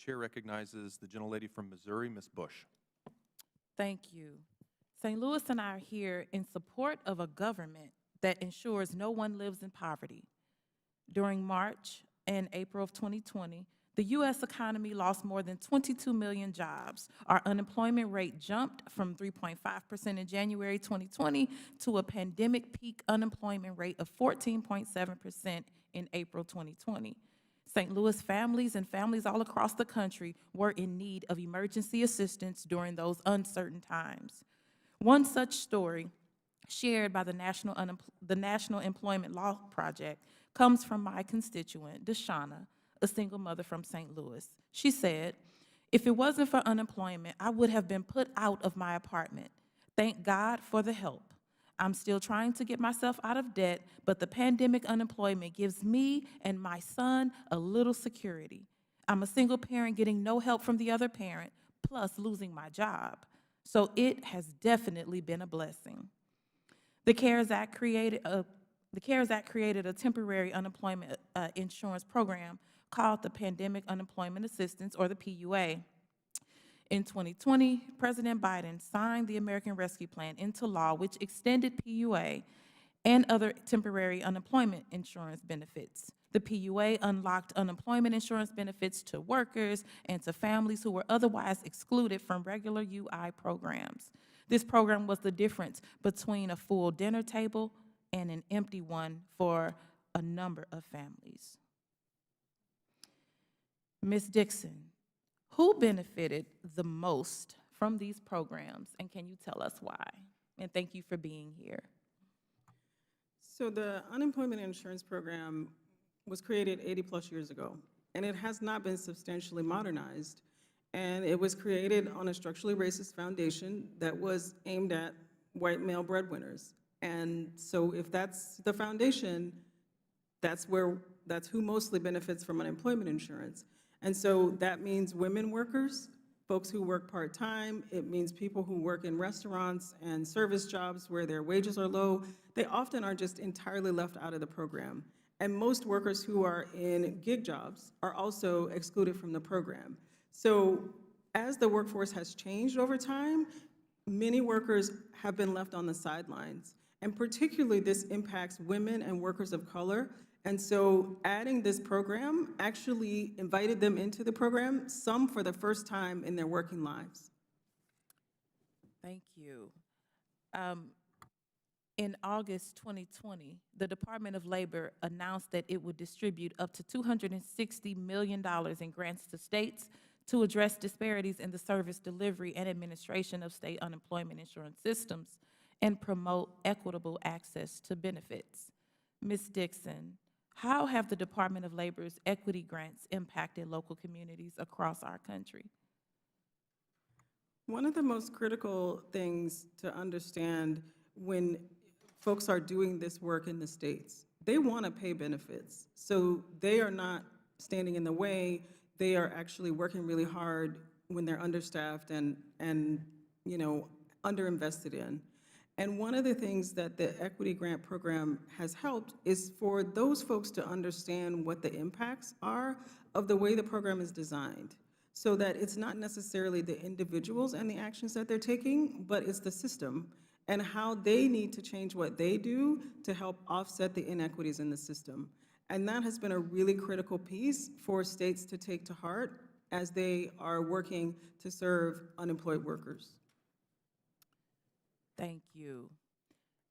chair recognizes the gentlelady from Missouri, Ms. Bush. Thank you. St. Louis and I are here in support of a government that ensures no one lives in poverty. During March and April of 2020, the U.S. economy lost more than 22 million jobs. Our unemployment rate jumped from 3.5% in January 2020 to a pandemic peak unemployment rate of 14.7% in April 2020. St. Louis families and families all across the country were in need of emergency assistance during those uncertain times. One such story, shared by the National Employment Law Project, comes from my constituent, Deshauna, a single mother from St. Louis. She said, "If it wasn't for unemployment, I would have been put out of my apartment. Thank God for the help. I'm still trying to get myself out of debt, but the pandemic unemployment gives me and my son a little security. I'm a single parent getting no help from the other parent, plus losing my job. So it has definitely been a blessing." The CARES Act created a temporary unemployment insurance program called the Pandemic Unemployment Assistance, or the PUA. In 2020, President Biden signed the American Rescue Plan into law, which extended PUA and other temporary unemployment insurance benefits. The PUA unlocked unemployment insurance benefits to workers and to families who were otherwise excluded from regular UI programs. This program was the difference between a full dinner table and an empty one for a number of families. Ms. Dixon, who benefited the most from these programs, and can you tell us why? And thank you for being here. So the unemployment insurance program was created 80+ years ago, and it has not been substantially modernized. And it was created on a structurally racist foundation that was aimed at white male breadwinners. And so if that's the foundation, that's who mostly benefits from unemployment insurance. And so that means women workers, folks who work part-time. It means people who work in restaurants and service jobs where their wages are low. They often are just entirely left out of the program. And most workers who are in gig jobs are also excluded from the program. So as the workforce has changed over time, many workers have been left on the sidelines. And particularly this impacts women and workers of color. And so adding this program actually invited them into the program, some for the first time in their working lives. Thank you. In August 2020, the Department of Labor announced that it would distribute up to $260 million in grants to states to address disparities in the service delivery and administration of state unemployment insurance systems and promote equitable access to benefits. Ms. Dixon, how have the Department of Labor's equity grants impacted local communities across our country? One of the most critical things to understand when folks are doing this work in the states, they want to pay benefits. So they are not standing in the way. They are actually working really hard when they're understaffed and underinvested in. And one of the things that the Equity Grant Program has helped is for those folks to understand what the impacts are of the way the program is designed, so that it's not necessarily the individuals and the actions that they're taking, but it's the system and how they need to change what they do to help offset the inequities in the system. And that has been a really critical piece for states to take to heart as they are working to serve unemployed workers. Thank you.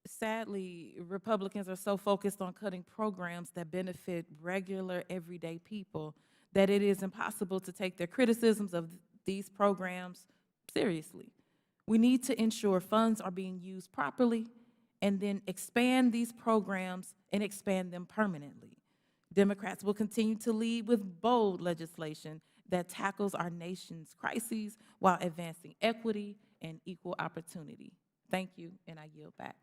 Sadly, Republicans are so focused on cutting programs that benefit regular, everyday people that it is impossible to take their criticisms of these programs seriously. We need to ensure funds are being used properly and then expand these programs and expand them permanently. Democrats will continue to lead with bold legislation that tackles our nation's crises while advancing equity and equal opportunity. Thank you, and I yield back.